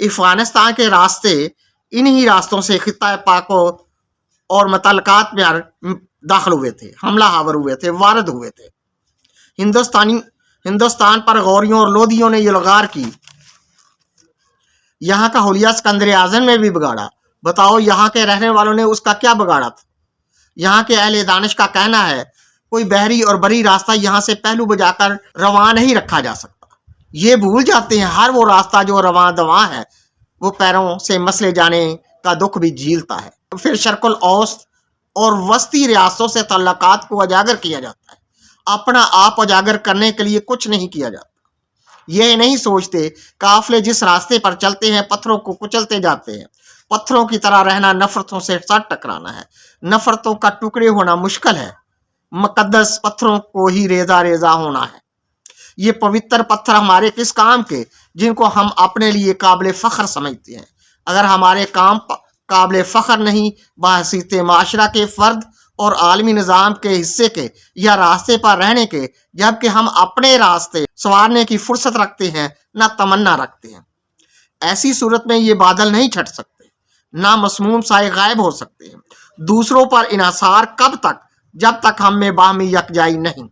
افغانستان کے راستے انہی راستوں سے خطہ پاک اور متعلقات میں داخل ہوئے تھے، حملہ آور ہوئے تھے، وارد ہوئے تھے۔ ہندوستان پر غوریوں اور لودھیوں نے یہ لغار کی، یہاں کا حلیہ سکندر اعظم نے بھی بگاڑا۔ بتاؤ یہاں کے رہنے والوں نے اس کا کیا بگاڑا تھا؟ یہاں کے اہل دانش کا کہنا ہے کوئی بحری اور بری راستہ یہاں سے پہلو بجا کر رواں نہیں رکھا جا سکتا۔ یہ بھول جاتے ہیں ہر وہ راستہ جو رواں دواں ہے وہ پیروں سے مسلے جانے کا دکھ بھی جھیلتا ہے۔ پھر شرق الاوسط اور وسطی ریاستوں سے تعلقات کو اجاگر کیا جاتا ہے، اپنا آپ اجاگر کرنے کے لیے کچھ نہیں کیا جاتا۔ یہ نہیں سوچتے قافلے جس راستے پر چلتے ہیں پتھروں کو کچلتے جاتے ہیں۔ پتھروں کی طرح رہنا نفرتوں سے ساتھ ٹکرانا ہے، نفرتوں کا ٹکڑے ہونا مشکل ہے، مقدس پتھروں کو ہی ریزہ ریزہ ہونا ہے۔ یہ پوتر پتھر ہمارے کس کام کے جن کو ہم اپنے لیے قابل فخر سمجھتے ہیں؟ اگر ہمارے کام قابل فخر نہیں، بحیثیت معاشرہ کے فرد اور عالمی نظام کے حصے کے یا راستے پر رہنے کے، جبکہ ہم اپنے راستے سنوارنے کی فرصت رکھتے ہیں نہ تمنا رکھتے ہیں، ایسی صورت میں یہ بادل نہیں چھٹ سکتے، نہ مسموم سائے غائب ہو سکتے ہیں۔ دوسروں پر انحصار کب تک؟ جب تک ہم میں باہمی یکجائی نہیں۔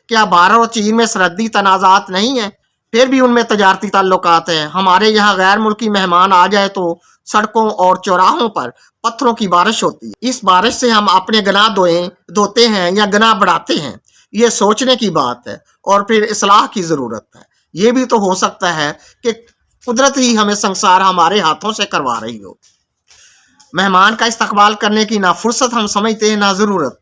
کیا بھارت اور چین میں سرحدی تنازعات نہیں ہیں؟ پھر بھی ان میں تجارتی تعلقات ہیں۔ ہمارے یہاں غیر ملکی مہمان آ جائے تو سڑکوں اور چوراہوں پر پتھروں کی بارش ہوتی ہے۔ اس بارش سے ہم اپنے گناہ دھوتے ہیں یا گناہ بڑھاتے ہیں؟ یہ سوچنے کی بات ہے اور پھر اصلاح کی ضرورت ہے۔ یہ بھی تو ہو سکتا ہے کہ قدرت ہی ہمیں سنسار ہمارے ہاتھوں سے کروا رہی ہو۔ مہمان کا استقبال کرنے کی نہ فرصت ہم سمجھتے ہیں نہ ضرورت۔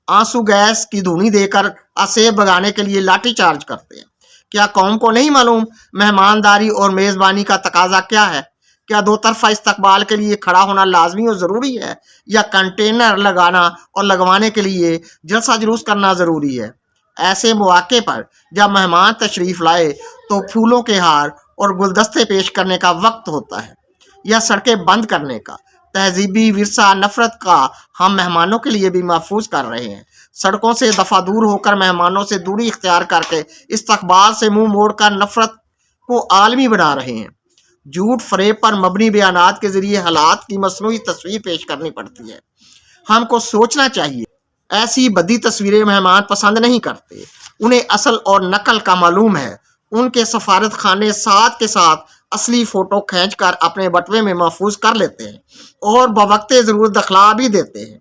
آنسو گیس کی دھونی دے کر اسیب بگانے کے لیے لاٹھی چارج کرتے ہیں۔ کیا قوم کو نہیں معلوم مہمانداری اور میزبانی کا تقاضا کیا ہے؟ کیا دو طرفہ استقبال کے لیے کھڑا ہونا لازمی اور ضروری ہے یا کنٹینر لگانا اور لگوانے کے لیے جلسہ جلوس کرنا ضروری ہے؟ ایسے مواقع پر جب مہمان تشریف لائے تو پھولوں کے ہار اور گلدستے پیش کرنے کا وقت ہوتا ہے یا سڑکیں بند کرنے کا؟ تہذیبی ورثہ نفرت کا ہم مہمانوں کے لیے بھی محفوظ کر رہے ہیں۔ سڑکوں سے دفعہ دور ہو کر مہمانوں سے دوری اختیار کر کے استقبال سے منہ موڑ کر نفرت کو عالمی بنا رہے ہیں۔ جھوٹ فریب پر مبنی بیانات کے ذریعے حالات کی مصنوعی تصویر پیش کرنی پڑتی ہے۔ ہم کو سوچنا چاہیے، ایسی بدی تصویریں مہمان پسند نہیں کرتے، انہیں اصل اور نقل کا معلوم ہے۔ ان کے سفارت خانے ساتھ کے ساتھ اصلی فوٹو کھینچ کر اپنے بٹوے میں محفوظ کر لیتے ہیں اور بوقت ضرورت دکھلا بھی دیتے ہیں۔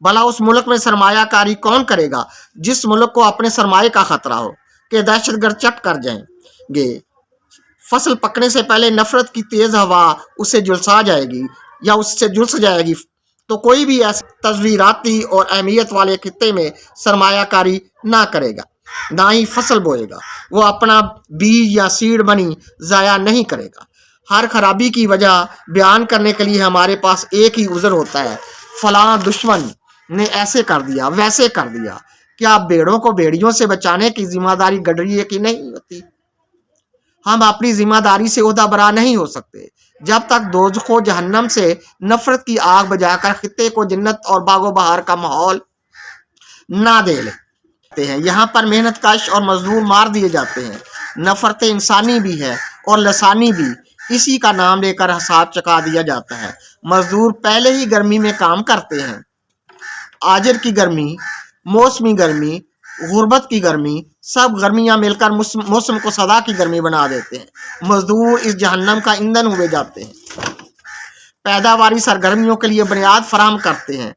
بھلا اس ملک میں سرمایہ کاری کون کرے گا جس ملک کو اپنے سرمایہ کا خطرہ ہو کہ دہشت گرد چٹ کر جائیں گے؟ فصل پکنے سے پہلے نفرت کی تیز ہوا اسے جلسا جائے گی یا اس سے جلس جائے گی تو کوئی بھی ایسے تصویراتی اور اہمیت والے خطے میں سرمایہ کاری نہ کرے گا، نہ ہی فصل بوئے گا۔ وہ اپنا بیج یا سیڈ منی ضائع نہیں کرے گا۔ ہر خرابی کی وجہ بیان کرنے کے لیے ہمارے پاس ایک ہی عذر ہوتا ہے، فلاں دشمن نے ایسے کر دیا، ویسے کر دیا۔ کیا بھیڑوں کو بھیڑیوں سے بچانے کی ذمہ داری گڈریے کی نہیں ہوتی؟ ہم اپنی ذمہ داری سے عہدہ برا نہیں ہو سکتے جب تک دوزخ و جہنم سے نفرت کی آگ بجا کر خطے کو جنت اور باغ و بہار کا ماحول نہ دے لیتے ہیں۔ یہاں پر محنت کش اور مزدور مار دیے جاتے ہیں۔ نفرت انسانی بھی ہے اور لسانی بھی، اسی کا نام لے کر حساب چکا دیا جاتا ہے۔ مزدور پہلے ہی گرمی میں کام کرتے ہیں، آجر کی گرمی، موسمی گرمی، غربت کی گرمی، سب گرمیاں مل کر موسم کو سدا کی گرمی بنا دیتے ہیں۔ مزدور اس جہنم کا ایندھن ہوئے جاتے ہیں، پیداواری سرگرمیوں کے لیے بنیاد فراہم کرتے ہیں،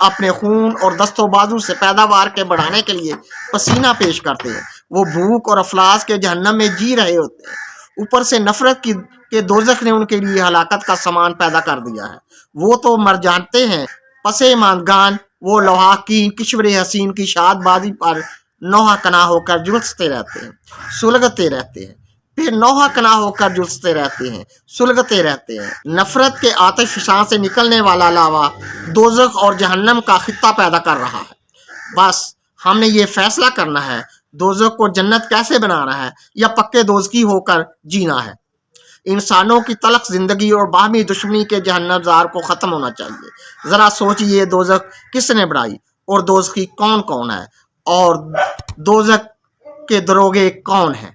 اپنے خون اور دست و بازو سے پیداوار کے بڑھانے کے لیے پسینہ پیش کرتے ہیں۔ وہ بھوک اور افلاس کے جہنم میں جی رہے ہوتے ہیں، اوپر سے نفرت کے دوزخ نے ان کے لیے ہلاکت کا سامان پیدا کر دیا ہے۔ وہ تو مر جانتے ہیں، پسے ماندگان وہ لوہا کی کشور حسین کی شاد بازی پر نوحہ کنا ہو کر جلستے رہتے ہیں، سلگتے رہتے ہیں، پھر نوحہ کنا ہو کر جلستے رہتے ہیں، سلگتے رہتے ہیں۔ نفرت کے آتش فشاں سے نکلنے والا لاوا دوزخ اور جہنم کا خطہ پیدا کر رہا ہے۔ بس ہم نے یہ فیصلہ کرنا ہے دوزخ کو جنت کیسے بنانا ہے یا پکے دوزخی ہو کر جینا ہے۔ انسانوں کی تلخ زندگی اور باہمی دشمنی کے جہنم زار کو ختم ہونا چاہیے۔ ذرا سوچئے دوزخ کس نے بنائی اور دوزخی کون کون ہے اور دوزخ کے دروغے کون ہیں؟